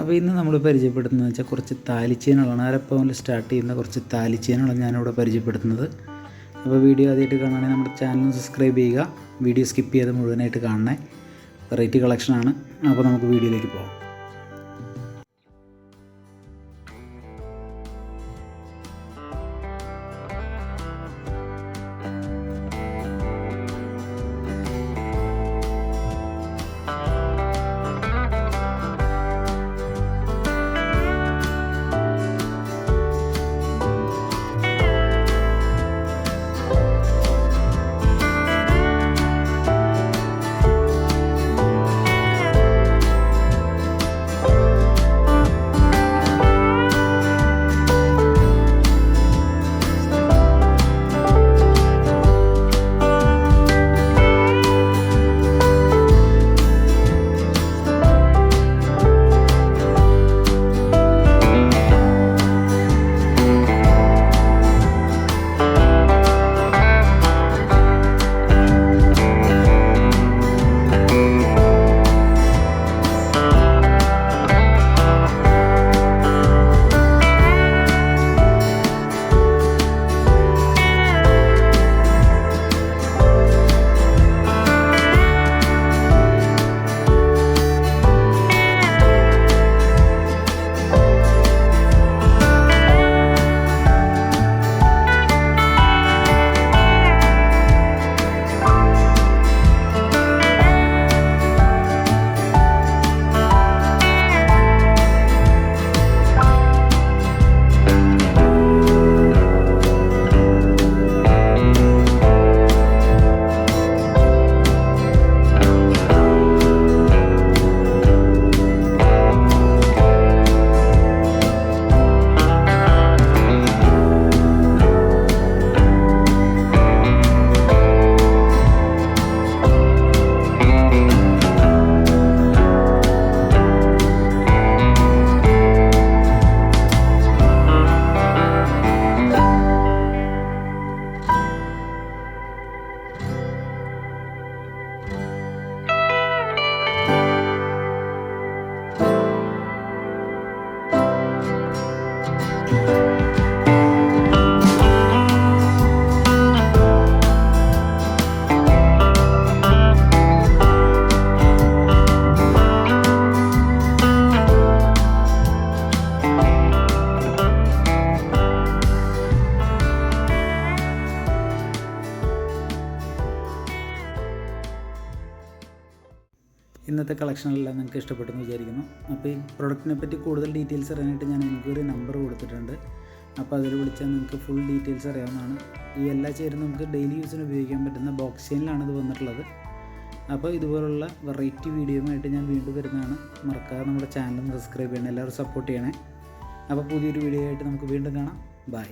അപ്പോൾ ഇന്ന് നമ്മൾ പരിചയപ്പെടുത്തുന്നത് വെച്ചാൽ കുറച്ച് താലിച്ചെയിനുകളാണ്. 1.5 പവനിൽ സ്റ്റാർട്ട് ചെയ്യുന്ന കുറച്ച് താലിച്ചെയിനുകളാണ് ഞാനിവിടെ പരിചയപ്പെടുത്തുന്നത്. അപ്പോൾ വീഡിയോ ആദ്യമായിട്ട് കാണുകയാണെങ്കിൽ നമ്മുടെ ചാനൽ സബ്സ്ക്രൈബ് ചെയ്യുക, വീഡിയോ സ്കിപ്പ് ചെയ്ത് മുഴുവനായിട്ട് കാണണേ. വെറൈറ്റി കളക്ഷനാണ്. അപ്പോൾ നമുക്ക് വീഡിയോയിലേക്ക് പോകാം. ഇന്നത്തെ കളക്ഷനെല്ലാം നിങ്ങൾക്ക് ഇഷ്ടപ്പെട്ടെന്ന് വിചാരിക്കുന്നു. അപ്പോൾ ഈ പ്രൊഡക്റ്റിനെ പറ്റി കൂടുതൽ ഡീറ്റെയിൽസ് അറിയാനായിട്ട് ഞാൻ എൻക്വയറി നമ്പർ കൊടുത്തിട്ടുണ്ട്. അപ്പോൾ അതിൽ വിളിച്ചാൽ നിങ്ങൾക്ക് ഫുൾ ഡീറ്റെയിൽസ് അറിയാവുന്നതാണ്. ഈ എല്ലാ ചെയിനും നമുക്ക് ഡെയിലി യൂസിന് ഉപയോഗിക്കാൻ പറ്റുന്ന ബോക്സ് ചെയിനിലാണ് ഇത് വന്നിട്ടുള്ളത്. അപ്പോൾ ഇതുപോലുള്ള വെറൈറ്റി വീഡിയോയുമായിട്ട് ഞാൻ വീണ്ടും വരുന്നതാണ്. മറക്കാതെ നമ്മുടെ ചാനൽ സബ്സ്ക്രൈബ് ചെയ്യണം, എല്ലാവരും സപ്പോർട്ട് ചെയ്യണേ. അപ്പോൾ പുതിയൊരു വീഡിയോ ആയിട്ട് നമുക്ക് വീണ്ടും കാണാം. ബൈ.